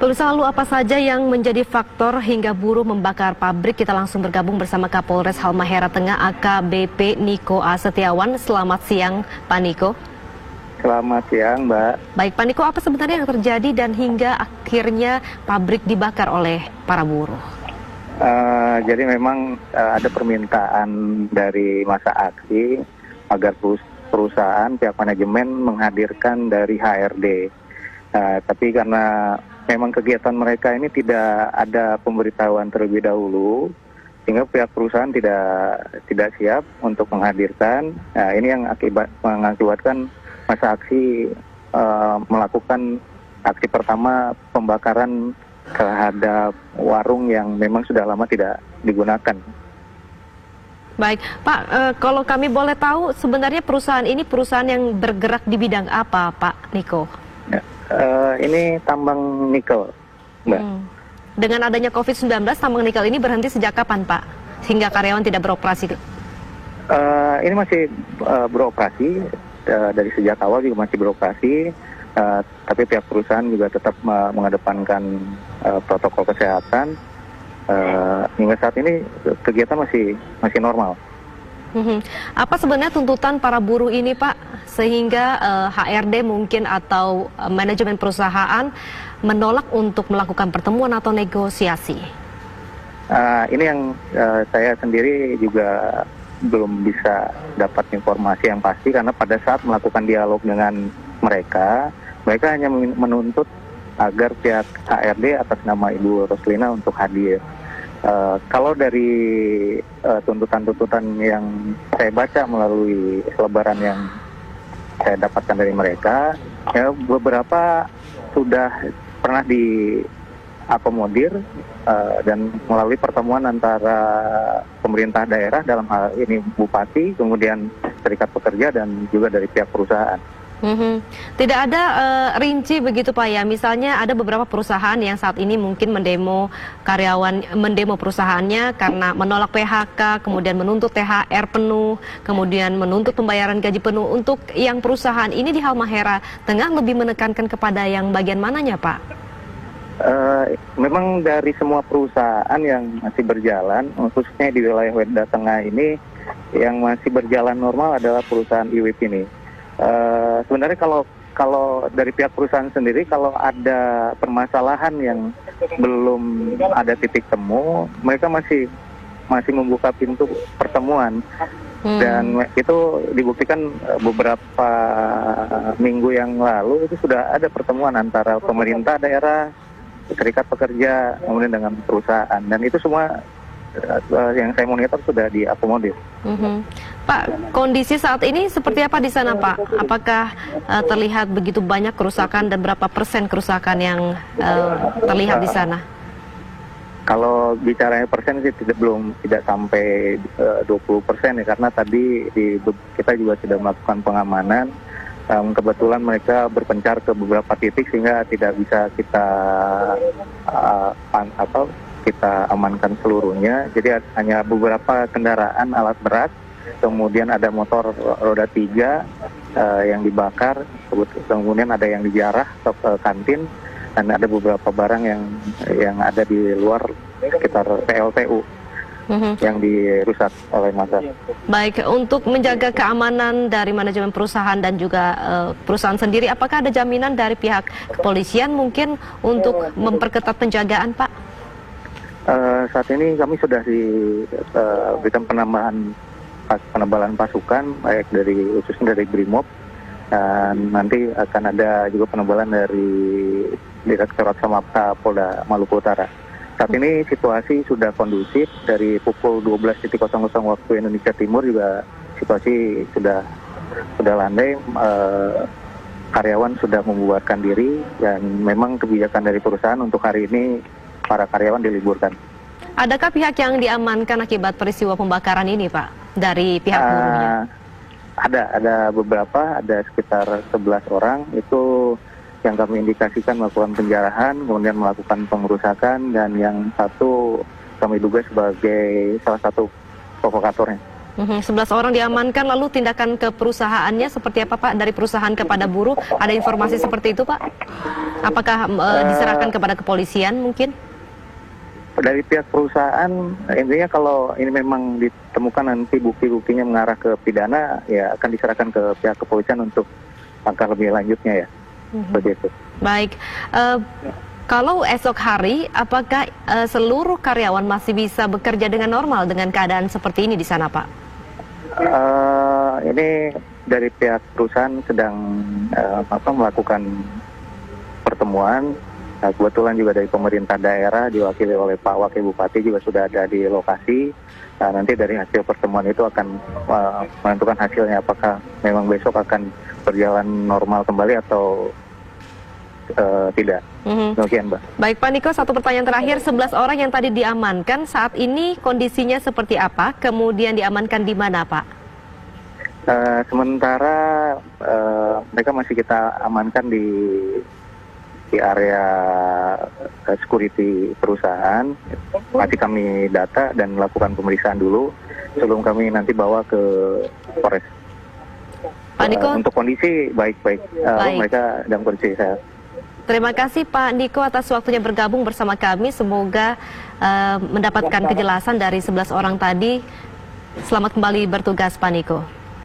Pemirsa, lalu apa saja yang menjadi faktor hingga buruh membakar pabrik? Kita langsung bergabung bersama Kapolres Halmahera Tengah AKBP Niko A. Setiawan. Selamat siang, Pak Niko. Selamat siang, Mbak. Baik, Pak Niko, apa sebenarnya yang terjadi dan hingga akhirnya pabrik dibakar oleh para buruh? Jadi memang ada permintaan dari masa aksi agar perusahaan pihak manajemen menghadirkan dari HRD. Tapi karena memang kegiatan mereka ini tidak ada pemberitahuan terlebih dahulu, sehingga pihak perusahaan tidak siap untuk menghadirkan. Nah, ini yang mengakibatkan masa aksi melakukan aksi pertama pembakaran terhadap warung yang memang sudah lama tidak digunakan. Baik, Pak, kalau kami boleh tahu sebenarnya perusahaan ini perusahaan yang bergerak di bidang apa, Pak Niko? Ya, ini tambang nikel, Mbak. Dengan adanya COVID-19, tambang nikel ini berhenti sejak kapan, Pak? Sehingga karyawan tidak beroperasi? Ini masih beroperasi, dari sejak awal juga masih beroperasi, tapi pihak perusahaan juga tetap mengedepankan protokol kesehatan. Hingga saat ini kegiatan masih normal. Apa sebenarnya tuntutan para buruh ini, Pak, sehingga HRD mungkin atau manajemen perusahaan menolak untuk melakukan pertemuan atau negosiasi? Ini yang saya sendiri juga belum bisa dapat informasi yang pasti, karena pada saat melakukan dialog dengan mereka hanya menuntut agar pihak HRD atas nama Ibu Roslina untuk hadir. Kalau dari tuntutan-tuntutan yang saya baca melalui selebaran yang saya dapatkan dari mereka, ya beberapa sudah pernah diakomodir dan melalui pertemuan antara pemerintah daerah, dalam hal ini Bupati, kemudian Serikat Pekerja dan juga dari pihak perusahaan. Tidak ada rinci begitu, Pak, ya? Misalnya ada beberapa perusahaan yang saat ini mungkin mendemo perusahaannya karena menolak PHK, kemudian menuntut THR penuh, kemudian menuntut pembayaran gaji penuh. Untuk yang perusahaan ini di Halmahera Tengah lebih menekankan kepada yang bagian mananya, Pak? Memang dari semua perusahaan yang masih berjalan, khususnya di wilayah Wenda Tengah ini, yang masih berjalan normal adalah perusahaan IWIP ini. Sebenarnya kalau dari pihak perusahaan sendiri, kalau ada permasalahan yang belum ada titik temu, mereka masih membuka pintu pertemuan. Dan itu dibuktikan beberapa minggu yang lalu itu sudah ada pertemuan antara pemerintah daerah, Serikat Pekerja, kemudian dengan perusahaan, dan itu semua yang saya monitor sudah diakomodir. Pak, kondisi saat ini seperti apa di sana, Pak? Apakah terlihat begitu banyak kerusakan dan berapa persen kerusakan yang terlihat di sana? Kalau bicaranya persen sih tidak sampai 20% ya, karena tadi kita juga sudah melakukan pengamanan. Kebetulan mereka berpencar ke beberapa titik sehingga tidak bisa kita kita amankan seluruhnya. Jadi hanya beberapa kendaraan alat berat, kemudian ada motor roda 3 yang dibakar, kemudian ada yang dijarah ke kantin, dan ada beberapa barang yang ada di luar sekitar PLTU yang dirusak oleh massa. Baik, untuk menjaga keamanan dari manajemen perusahaan dan juga perusahaan sendiri, apakah ada jaminan dari pihak kepolisian mungkin untuk memperketat penjagaan, Pak? Saat ini kami sudah diberikan penebalan pasukan, baik khususnya dari Brimob, dan nanti akan ada juga penebalan dari Direktorat Samapta Polda Maluku Utara. Saat ini situasi sudah kondusif. Dari pukul 12.00 waktu Indonesia Timur juga situasi sudah landai. Karyawan sudah membubarkan diri, dan memang kebijakan dari perusahaan untuk hari ini para karyawan diliburkan. Adakah pihak yang diamankan akibat peristiwa pembakaran ini, Pak, dari pihak buruhnya? Ada beberapa, ada sekitar 11 orang itu yang kami indikasikan melakukan penjarahan, kemudian melakukan pengerusakan, dan yang satu kami duga sebagai salah satu provokatornya. 11 orang diamankan, lalu tindakan ke perusahaannya seperti apa Pak? Dari perusahaan kepada buruh, ada informasi seperti itu Pak? Apakah diserahkan kepada kepolisian mungkin? Dari pihak perusahaan, intinya kalau ini memang ditemukan nanti bukti-buktinya mengarah ke pidana, ya akan diserahkan ke pihak kepolisian untuk langkah lebih lanjutnya ya. Seperti itu. Baik. Kalau esok hari, apakah seluruh karyawan masih bisa bekerja dengan normal dengan keadaan seperti ini di sana Pak? Ini dari pihak perusahaan sedang melakukan pertemuan. Nah, kebetulan juga dari pemerintah daerah diwakili oleh Pak Wakil Bupati juga sudah ada di lokasi. Nah, nanti dari hasil pertemuan itu akan menentukan hasilnya apakah memang besok akan berjalan normal kembali atau tidak. Demikian, Mbak. Baik Pak Niko, satu pertanyaan terakhir, 11 orang yang tadi diamankan saat ini kondisinya seperti apa? Kemudian diamankan di mana Pak? Sementara mereka masih kita amankan di area security perusahaan. Masih kami data dan melakukan pemeriksaan dulu sebelum kami nanti bawa ke Polres. Pak Niko? Untuk kondisi baik-baik. Mereka dalam kondisi sehat. Terima kasih Pak Niko atas waktunya bergabung bersama kami. Semoga mendapatkan kejelasan dari 11 orang tadi. Selamat kembali bertugas Pak Niko.